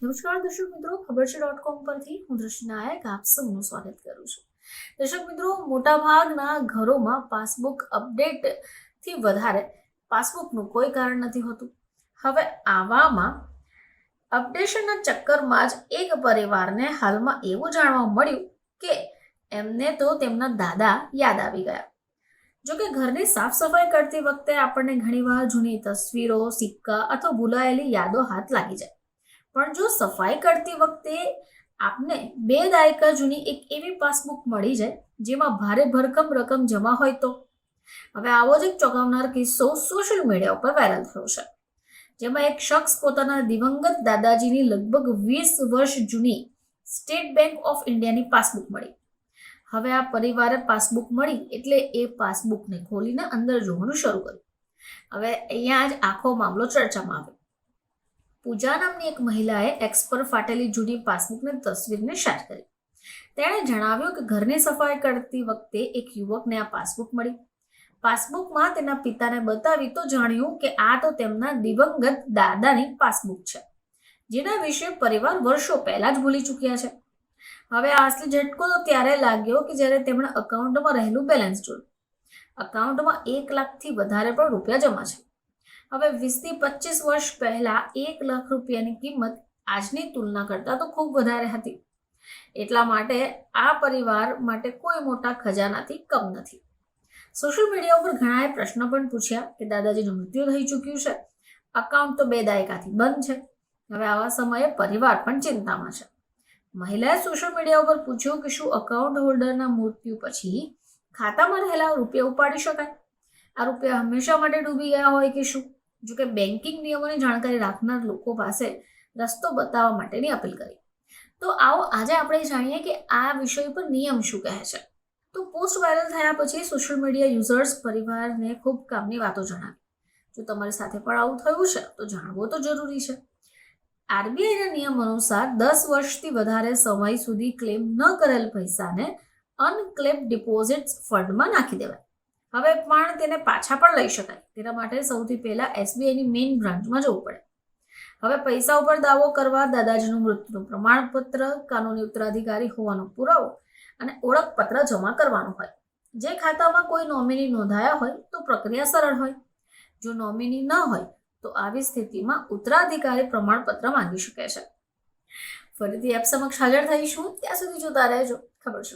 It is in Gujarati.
નમસ્કાર દર્શક મિત્રો, ખબર છે પરથી હું દ્રષ્ટિ નાયક આપ સૌનું સ્વાગત કરું છું. દર્શક મિત્રો, મોટાભાગના ઘરોમાં પાસબુક અપડેટથી વધારે પાસબુકનું કોઈ કારણ નથી હોતું. હવે આવામાં અપડેશનના ચક્કરમાં જ એક પરિવારને હાલમાં એવું જાણવા મળ્યું કે એમને તો તેમના દાદા યાદ આવી ગયા. જોકે ઘરની સાફ સફાઈ કરતી વખતે આપણને ઘણીવાર જૂની તસવીરો, સિક્કા અથવા ભૂલાયેલી યાદો હાથ લાગી જાય. પણ જો સફાઈ કરતી વખતે આપને 2 દાયકા જૂની એક એવી પાસબુક મળી જાય જેમાં ભારે ભરકમ રકમ જમા હોય તો? હવે આવો જ એક ચોંકાવનાર કિસ્સો સોશિયલ મીડિયા ઉપર વાયરલ થયો છે, જેમાં એક શખ્સ પોતાના દિવંગત દાદાજીની લગભગ 20 વર્ષ જૂની સ્ટેટ બેંક ઓફ ઇન્ડિયાની પાસબુક મળી. હવે આ પરિવારે પાસબુક મળી એટલે એ પાસબુકને ખોલીને અંદર જોવાનું શરૂ કર્યું. હવે અહીંયા જ આખો મામલો ચર્ચામાં આવ્યો. પૂજા નામની એક મહિલાએ એક્સ પર ફાટેલી જૂની પાસબુકની તસવીરને શેર કરી. તેણે જણાવ્યું કે ઘરની સફાઈ કરતી વખતે એક યુવકને આ પાસબુક મળી. પાસબુકમાં તેના પિતાને બતાવી તો જાણ્યું કે આ તો તેમના દિવંગત દાદાની પાસબુક છે, જેના વિશે પરિવાર વર્ષો પહેલા જ ભૂલી ચૂક્યા છે. હવે આ અસલી ઝટકો તો ત્યારે લાગ્યો કે જ્યારે તેમણે અકાઉન્ટમાં રહેલું બેલેન્સ જોયું. અકાઉન્ટમાં 1 લાખથી વધારે પણ રૂપિયા જમા છે. હવે 20 થી 25 વર્ષ પહેલા 1 લાખ રૂપિયાની કિંમત આજની તુલના કરતાં તો ખૂબ વધારે હતી. એટલા માટે આ પરિવાર માટે કોઈ મોટા ખજાનાથી કમ નથી. સોશિયલ મીડિયા ઉપર ઘણાએ પ્રશ્નો પણ પૂછ્યા કે દાદાજીનું મૃત્યુ થઈ ચૂક્યું છે, અકાઉન્ટ તો 2 દાયકાથી બંધ છે. હવે આવા સમયે પરિવાર પણ ચિંતામાં છે. મહિલાએ સોશિયલ મીડિયા ઉપર પૂછ્યું કે શું અકાઉન્ટ હોલ્ડરના મૃત્યુ પછી ખાતામાં રહેલા રૂપિયા ઉપાડી શકાય? આ રૂપિયા હંમેશા માટે ડૂબી ગયા હોય કે શું? જોકે બેન્કિંગ નિયમોની જાણકારી રાખનાર લોકો પાસે રસ્તો બતાવવા માટેની અપીલ કરી. તો આવો આજે આપણે જાણીએ કે આ વિષય પર નિયમ શું કહે છે. તો પોસ્ટ વાયરલ થયા પછી સોશિયલ મીડિયા યુઝર્સ પરિવારને ખૂબ કામની વાતો જણાવી. જો તમારી સાથે પણ આવું થયું છે તો જાણવું તો જરૂરી છે. આરબીઆઈના નિયમ અનુસાર 10 વર્ષથી વધારે સમય સુધી ક્લેમ ન કરેલ પૈસાને અનક્લેમ્ડ ડિપોઝિટ્સ ફંડમાં નાખી દેવાય. હવે પણ તેને પાછા પણ લઈ શકાય. તેના માટે સૌથી પહેલા એસબીઆઈની મેઇન બ્રાન્ચમાં જવું પડે. હવે પૈસા ઉપર દાવો કરવા દાદાજીનું મૃત્યુનું પ્રમાણપત્ર, કાનૂની ઉત્તરાધિકારી હોવાનો પુરાવો અને ઓળખપત્ર જમા કરવાનું હોય. જે ખાતામાં કોઈ નોમિની નોંધાયા હોય તો પ્રક્રિયા સરળ હોય. જો નોમિની ન હોય તો આવી સ્થિતિમાં ઉત્તરાધિકારી પ્રમાણપત્ર માંગી શકે છે. ફરીથી આપ સમક્ષ હાજર થઈશું. ત્યાં સુધી જોતા રહેજો ખબર છે.